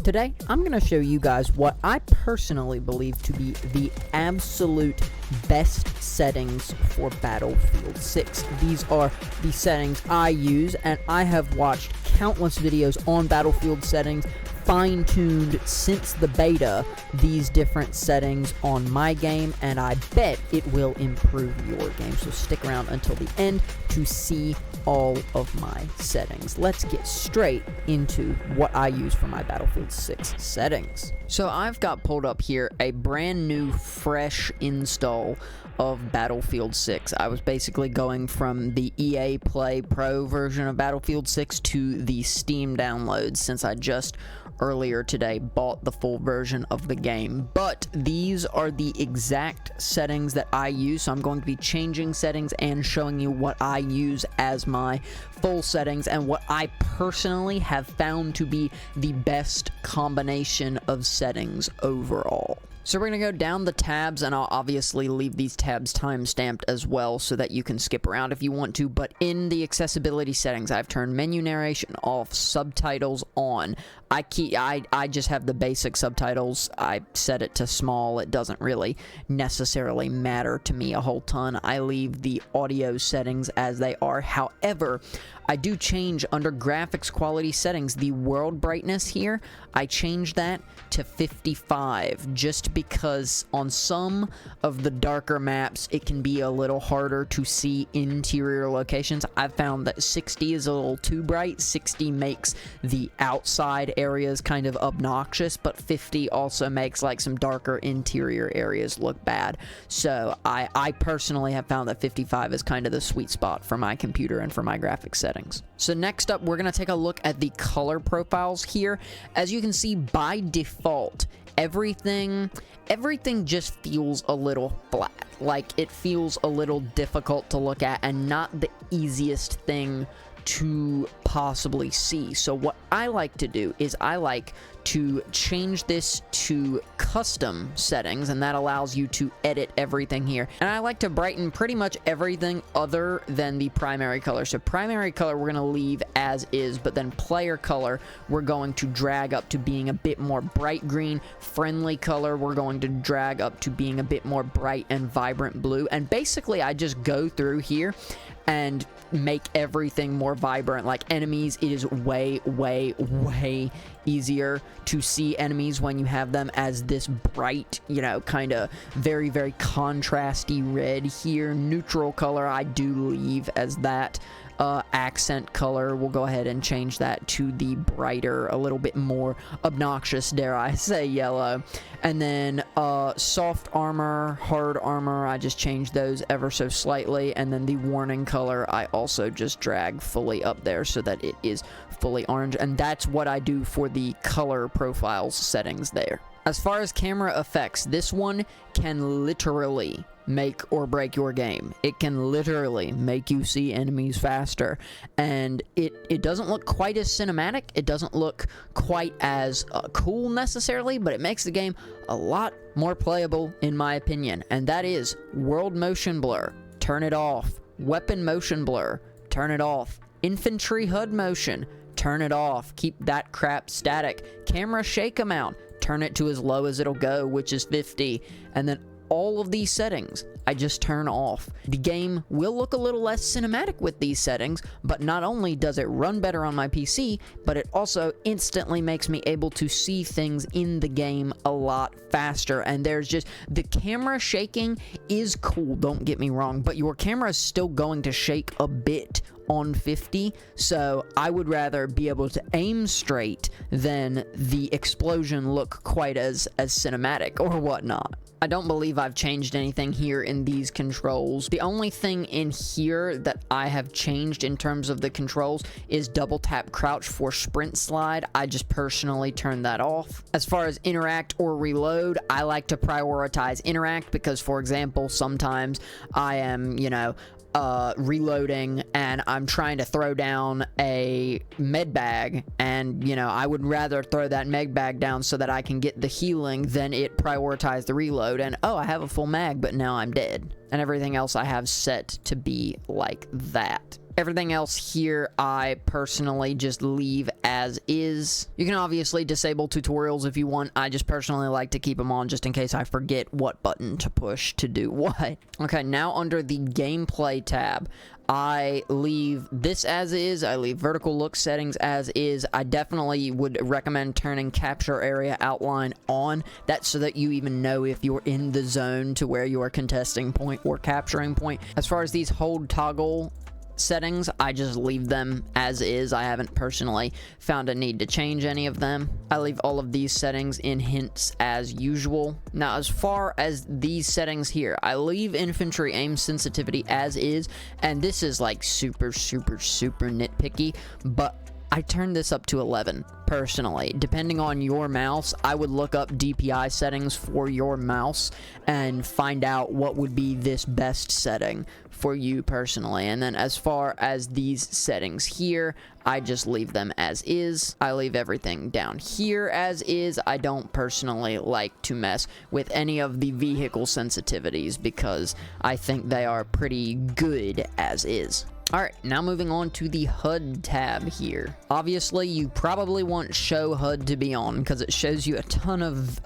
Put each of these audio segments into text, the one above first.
Today, I'm going to show you guys what I personally believe to be the absolute best settings for Battlefield 6. These are the settings I use, and I have watched countless videos on Battlefield settings, fine-tuned since the beta these different settings on my game, and I bet it will improve your game. So stick around until the end to see all of my settings. Let's get straight into what I use for my Battlefield 6 settings. So I've got pulled up here a brand new fresh install of Battlefield 6. I was basically going from the EA Play Pro version of Battlefield 6 to the Steam downloads, since I just earlier today bought the full version of the game. But these are the exact settings that I use, so I'm going to be changing settings and showing you what I use as my full settings and what I personally have found to be the best combination of settings overall. So we're going to go down the tabs, and I'll obviously leave these tabs time-stamped as well so that you can skip around if you want to, but in the accessibility settings, I've turned menu narration off, subtitles on. I just have the basic subtitles. I set it to small. It doesn't really necessarily matter to me a whole ton. I leave the audio settings as they are. However, I do change under graphics quality settings, the world brightness here, I change that to 55, just because on some of the darker maps, it can be a little harder to see interior locations. I've found that 60 is a little too bright. 60 makes the outside areas kind of obnoxious, but 50 also makes like some darker interior areas look bad. So I personally have found that 55 is kind of the sweet spot for my computer and for my graphics settings. So next up, we're going to take a look at the color profiles here. As you can see, by default, everything just feels a little flat. Like, it feels a little difficult to look at and not the easiest thing to possibly see. So what I like to do is I like to change this to custom settings, and that allows you to edit everything here. And I like to brighten pretty much everything other than the primary color. So primary color we're going to leave as is, but then player color we're going to drag up to being a bit more bright green. Friendly color we're going to drag up to being a bit more bright and vibrant blue. And basically I just go through here and make everything more vibrant. Like enemies, it is way easier to see enemies when you have them as this bright, you know, kind of very contrasty red here. Neutral color I do leave as that. Accent color, we'll go ahead and change that to the brighter, a little bit more obnoxious, dare I say, yellow. And then soft armor, hard armor, I just changed those ever so slightly. And then the warning color I also just drag fully up there so that it is fully orange. And that's what I do for the color profiles settings there. As far as camera effects, this one can literally make or break your game. It can literally make you see enemies faster, and it doesn't look quite as cinematic, it doesn't look quite as cool necessarily, but it makes the game a lot more playable in my opinion. And that is world motion blur, turn it off. Weapon motion blur, turn it off. Infantry HUD motion, turn it off. Keep that crap static. Camera shake amount, turn it to as low as it'll go, which is 50. And then all of these settings I just turn off. The game will look a little less cinematic with these settings, but not only does it run better on my PC, but it also instantly makes me able to see things in the game a lot faster. And there's just, the camera shaking is cool, don't get me wrong, but your camera is still going to shake a bit on 50, so I would rather be able to aim straight than the explosion look quite as cinematic or whatnot. I don't believe I've changed anything here in these controls. The only thing in here that I have changed in terms of the controls is double tap crouch for sprint slide. I just personally turned that off. As far as interact or reload, I like to prioritize interact because, for example, sometimes I am, you know, reloading and I'm trying to throw down a med bag, and you know, I would rather throw that med bag down so that I can get the healing than it prioritize the reload, and oh, I have a full mag but now I'm dead. And everything else I have set to be like that. Everything else here, I personally just leave as is. You can obviously disable tutorials if you want. I just personally like to keep them on just in case I forget what button to push to do what. Okay, now under the gameplay tab, I leave this as is. I leave vertical look settings as is. I definitely would recommend turning capture area outline on. That's so that you even know if you're in the zone to where you are contesting point or capturing point. As far as these hold toggle settings, I just leave them as is. I haven't personally found a need to change any of them. I leave all of these settings in hints as usual. Now, as far as these settings here, I leave infantry aim sensitivity as is, and this is like super nitpicky, but I turned this up to 11 personally. Depending on your mouse, I would look up DPI settings for your mouse and find out what would be this best setting for you personally. And then as far as these settings here, I just leave them as is. I leave everything down here as is. I don't personally like to mess with any of the vehicle sensitivities because I think they are pretty good as is. Alright, now moving on to the HUD tab here. Obviously, you probably want Show HUD to be on because it shows you a ton of,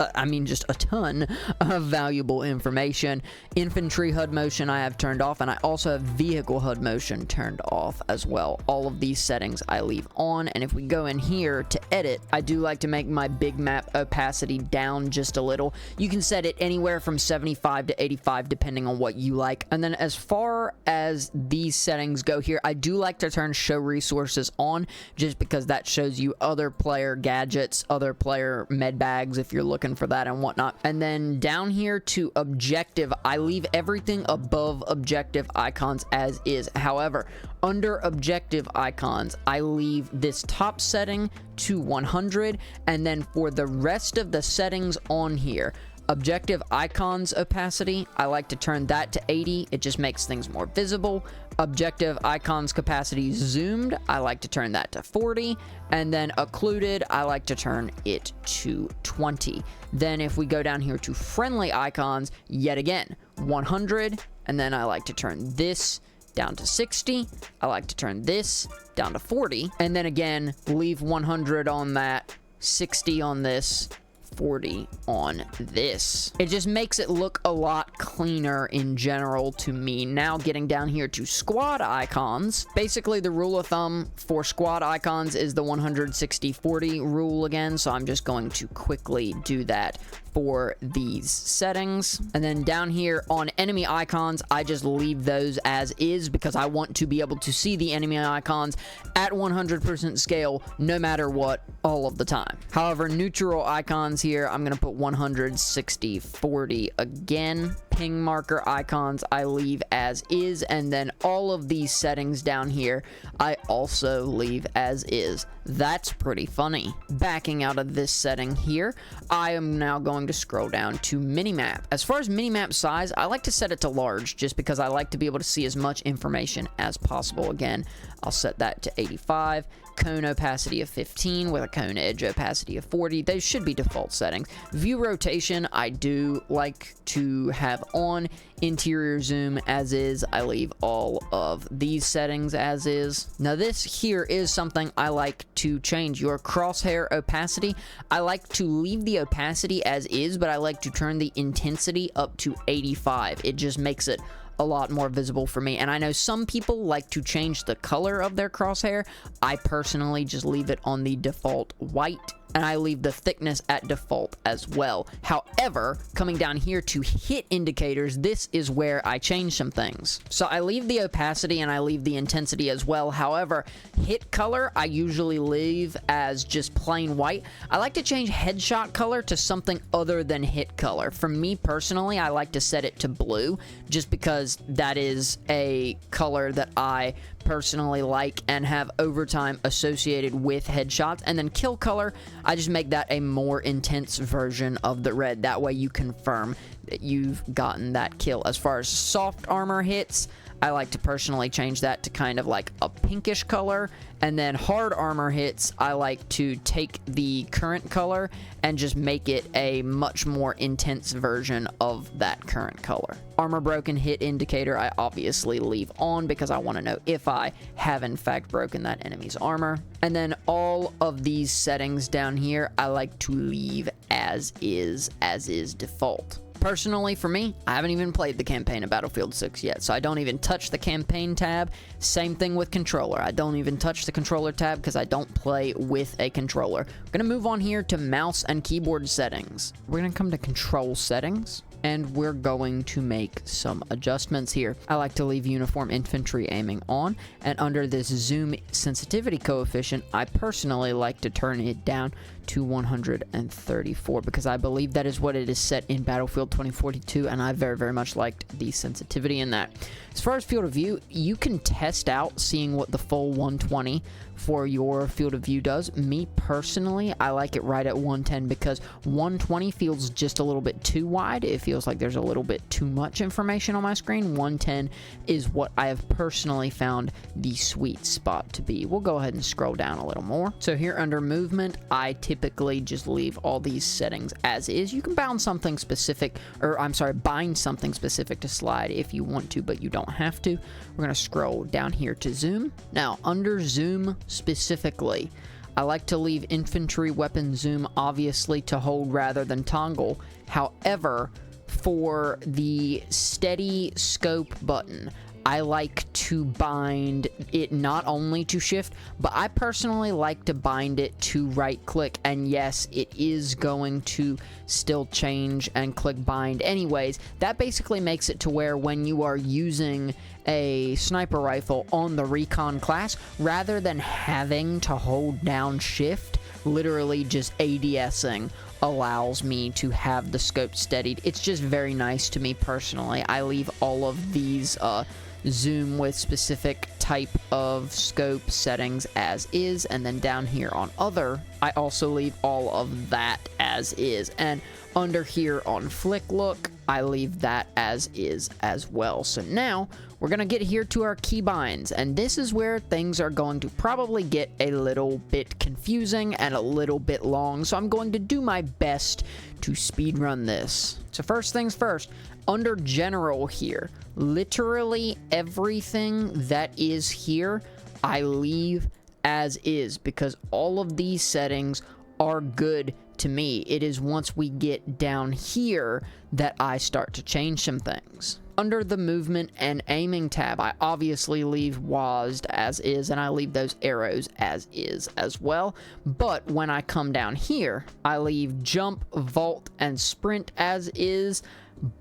just a ton of valuable information. Infantry HUD motion I have turned off, and I also have vehicle HUD motion turned off as well. All of these settings I leave on, and if we go in here to edit, I do like to make my big map opacity down just a little. You can set it anywhere from 75 to 85 depending on what you like. And then as far as these settings go here, I do like to turn show resources on just because that shows you other player gadgets, other player med bags if you're looking for that and whatnot. And then down here to objective, I leave everything above objective icons as is. However, under objective icons, I leave this top setting to 100, and then for the rest of the settings on here, objective icons opacity, I like to turn that to 80. It just makes things more visible. Objective icons capacity zoomed, I like to turn that to 40. And then occluded, I like to turn it to 20. Then if we go down here to friendly icons, yet again, 100. And then I like to turn this down to 60. I like to turn this down to 40. And then again, leave 100 on that, 60 on this, 40 on this. It just makes it look a lot cleaner in general to me. Now getting down here to squad icons, basically the rule of thumb for squad icons is the 160-40 rule again, so I'm just going to quickly do that for these settings. And then down here on enemy icons, I just leave those as is because I want to be able to see the enemy icons at 100% scale no matter what all of the time. However, neutral icons here, I'm going to put 160-40 again. Ping marker icons I leave as is, and then all of these settings down here I also leave as is. That's pretty funny. Backing out of this setting here, I am now going to scroll down to minimap. As far as minimap size, I like to set it to large just because I like to be able to see as much information as possible. Again, I'll set that to 85. Cone opacity of 15 with a cone edge opacity of 40. Those should be default settings. View rotation, I do like to have on. Interior zoom as is. I leave all of these settings as is. Now this here is something I like to change. Your crosshair opacity, I like to leave the opacity as is, but I like to turn the intensity up to 85. It just makes it a lot more visible for me. And I know some people like to change the color of their crosshair. I personally just leave it on the default white, and I leave the thickness at default as well. However, coming down here to hit indicators, this is where I change some things. So I leave the opacity and I leave the intensity as well. However, hit color, I usually leave as just plain white. I like to change headshot color to something other than hit color. For me personally, I like to set it to blue just because that is a color that I personally like and have overtime associated with headshots. And then kill color, I just make that a more intense version of the red. That way you confirm that you've gotten that kill. As far as soft armor hits, I like to personally change that to kind of like a pinkish color. And then hard armor hits, I like to take the current color and just make it a much more intense version of that current color. Armor broken hit indicator, I obviously leave on because I want to know if I have in fact broken that enemy's armor. And then all of these settings down here, I like to leave as is default. Personally, for me, I haven't even played the campaign of Battlefield 6 yet, so I don't even touch the campaign tab. Same thing with controller. I don't even touch the controller tab because I don't play with a controller. We're going to move on here to mouse and keyboard settings. We're going to come to control settings, and we're going to make some adjustments here. I like to leave uniform infantry aiming on, and under this zoom sensitivity coefficient, I personally like to turn it down to 134 because I believe that is what it is set in Battlefield 2042, and I very, very much liked the sensitivity in that. As far as field of view, you can test out seeing what the full 120 for your field of view does. Me personally, I like it right at 110 because 120 feels just a little bit too wide. It feels like there's a little bit too much information on my screen. 110 is what I have personally found the sweet spot to be. We'll go ahead and scroll down a little more. So here under movement, I typically just leave all these settings as is. You can bind something specific to slide if you want to, but you don't have to. We're going to scroll down here to zoom. Now, under zoom specifically, I like to leave infantry weapon zoom obviously to hold rather than toggle. However, for the steady scope button, I like to bind it not only to shift, but I personally like to bind it to right click. And yes, it is going to still change and click bind anyways. That basically makes it to where when you are using a sniper rifle on the recon class, rather than having to hold down shift, literally just ADSing allows me to have the scope steadied. It's just very nice to me personally. I leave all of these zoom with specific type of scope settings as is, and then down here on other, I also leave all of that as is, and under here on flick look, I leave that as is as well. So now we're gonna get here to our keybinds, and this is where things are going to probably get a little bit confusing and a little bit long, so I'm going to do my best to speed run this. So first things first, under general here, literally everything that is here I leave as is because all of these settings are good to me. It is once we get down here that I start to change some things. Under the movement and aiming tab, I obviously leave WASD as is, and I leave those arrows as is as well. But when I come down here, I leave jump, vault, and sprint as is,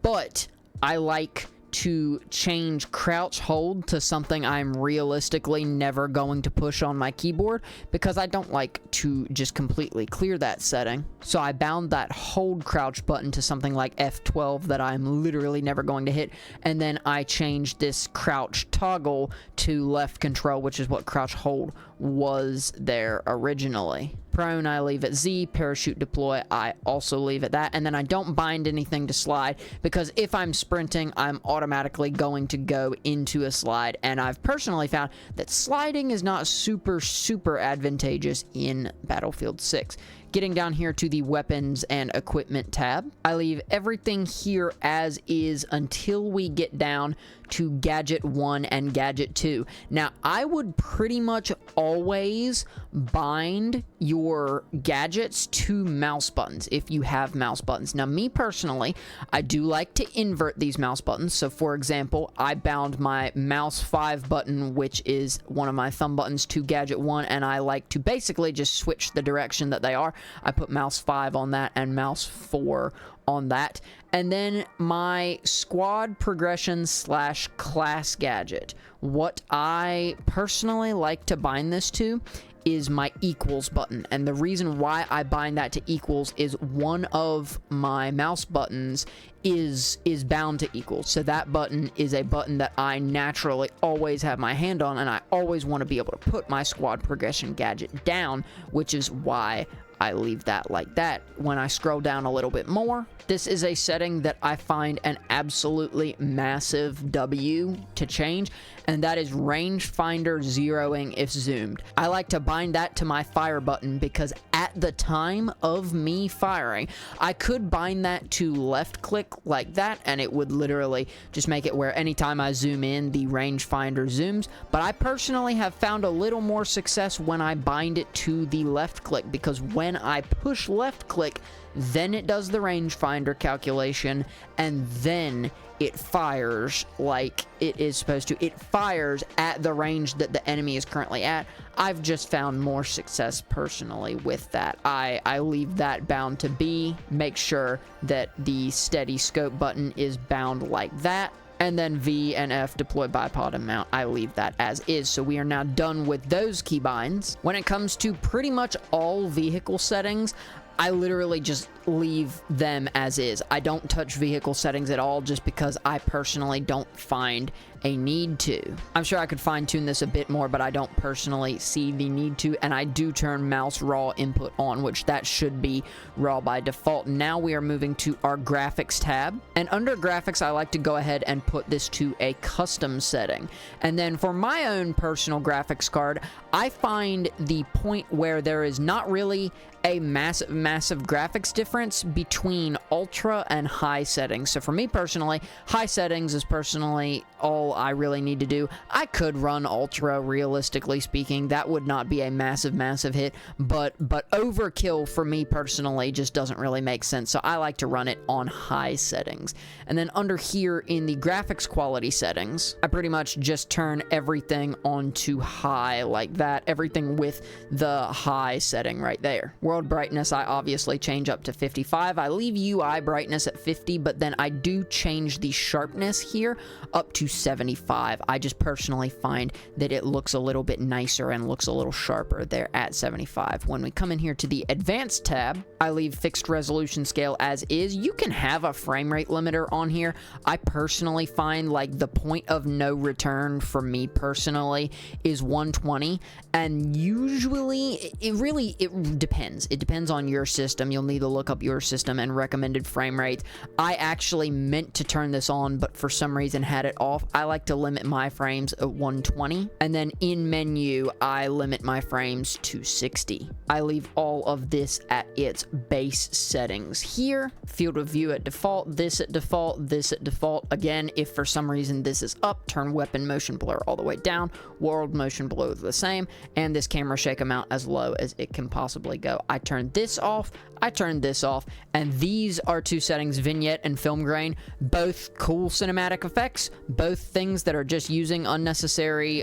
but I like to change crouch hold to something I'm realistically never going to push on my keyboard because I don't like to just completely clear that setting. So I bound that hold crouch button to something like F12 that I'm literally never going to hit, and then I changed this crouch toggle to left control, which is what crouch hold was there originally. Prone, I leave at Z. Parachute deploy, I also leave at that. And then I don't bind anything to slide because if I'm sprinting, I'm automatically going to go into a slide. And I've personally found that sliding is not super advantageous in Battlefield 6. Getting down here to the weapons and equipment tab, I leave everything here as is until we get down to Gadget 1 and Gadget 2. Now, I would pretty much always bind your gadgets to mouse buttons if you have mouse buttons. Now, me personally, I do like to invert these mouse buttons. So, for example, I bound my mouse 5 button, which is one of my thumb buttons, to Gadget 1, and I like to basically just switch the direction that they are. I put mouse 5 on that and mouse 4 on that. And then my squad progression / class gadget. What I personally like to bind this to is my equals button, and the reason why I bind that to equals is one of my mouse buttons is bound to equals. So that button is a button that I naturally always have my hand on, and I always want to be able to put my squad progression gadget down, which is why I leave that like that. When I scroll down a little bit more, this is a setting that I find an absolutely massive W to change, and that is rangefinder zeroing if zoomed. I like to bind that to my fire button because at the time of me firing, I could bind that to left click like that, and it would literally just make it where anytime I zoom in, the rangefinder zooms. But I personally have found a little more success when I bind it to the left click, because when I push left click, then it does the rangefinder calculation, and then it fires like it is supposed to. It fires at the range that the enemy is currently at. I've just found more success personally with that. I leave that bound to B, make sure that the steady scope button is bound like that, and then V and F deploy bipod and mount, I leave that as is. So we are now done with those keybinds. When it comes to pretty much all vehicle settings, I literally just leave them as is. I don't touch vehicle settings at all just because I personally don't find a need to. I'm sure I could fine-tune this a bit more, but I don't personally see the need to, and I do turn mouse raw input on, which that should be raw by default. Now we are moving to our graphics tab, and under graphics I like to go ahead and put this to a custom setting. And then for my own personal graphics card, I find the point where there is not really a massive graphics difference between ultra and high settings. So for me personally, high settings is personally all I really need to do. I could run ultra, realistically speaking. That would not be a massive hit, but overkill for me personally just doesn't really make sense. So I like to run it on high settings. And then under here in the graphics quality settings, I pretty much just turn everything onto high like that, everything with the high setting right there. World brightness I obviously change up to 55. I leave UI brightness at 50, but then I do change the sharpness here up to 75. I just personally find that it looks a little bit nicer and looks a little sharper there at 75. When we come in here to the advanced tab, I leave fixed resolution scale as is. You can have a frame rate limiter on here. I personally find like the point of no return for me personally is 120, and usually it depends. It depends on your system. You'll need to look up your system and recommended frame rates. I actually meant to turn this on, but for some reason had it off. I like to limit my frames at 120, and then in menu, I limit my frames to 60. I leave all of this at its base settings here. Field of view at default, this at default, this at default. Again, if for some reason this is up, turn weapon motion blur all the way down, world motion blur the same, and this camera shake amount as low as it can possibly go. I turn this off, I turn this off, and these are two settings, vignette and film grain, both cool cinematic effects, both things that are just using unnecessary,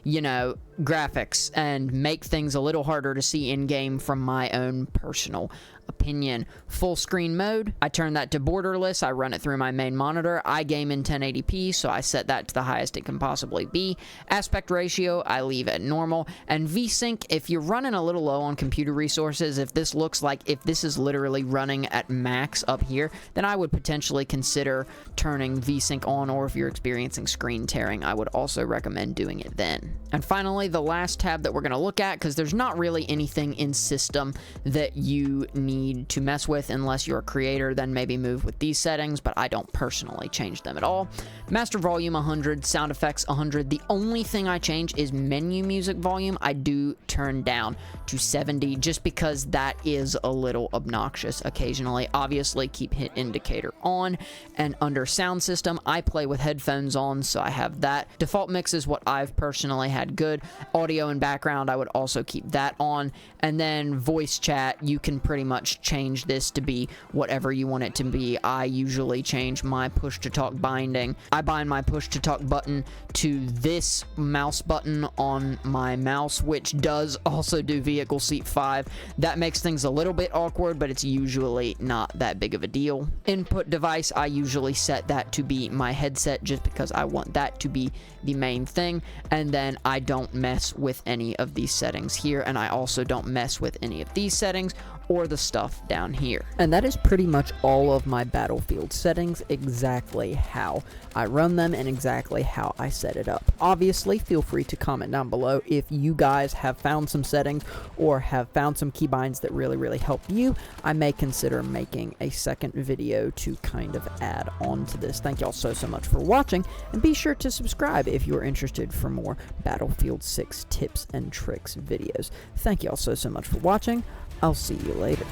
you know, graphics and make things a little harder to see in game from my own personal opinion. Full screen mode, I turn that to borderless. I run it through my main monitor. I game in 1080p, so I set that to the highest it can possibly be. Aspect ratio, I leave at normal. And VSync, if you're running a little low on computer resources, if this looks like if this is literally running at max up here, then I would potentially consider turning VSync on, or if you're experiencing screen tearing, I would also recommend doing it then. And finally, the last tab that we're going to look at, because there's not really anything in system that you need to mess with unless you're a creator, then maybe move with these settings, but I don't personally change them at all. Master volume 100, sound effects 100. The only thing I change is menu music volume. I do turn down to 70 just because that is a little obnoxious occasionally. Obviously keep hit indicator on, and under sound system I play with headphones on, so I have that. Default mix is what I've personally had good. Audio and background, I would also keep that on. And then voice chat, you can pretty much change this to be whatever you want it to be. I usually change my push to talk binding. I bind my push to talk button to this mouse button on my mouse, which does also do vehicle seat 5. That makes things a little bit awkward, but it's usually not that big of a deal. Input device, I usually set that to be my headset just because I want that to be the main thing. And then I don't mess with any of these settings here, and I also don't mess with any of these settings. or the stuff down here. And that is pretty much all of my Battlefield settings, exactly how I run them and exactly how I set it up. Obviously, feel free to comment down below if you guys have found some settings or have found some keybinds that really help you. I may consider making a second video to kind of add on to this. Thank y'all so much for watching, and be sure to subscribe if you're interested for more Battlefield 6 tips and tricks videos. Thank y'all so much for watching. I'll see you later.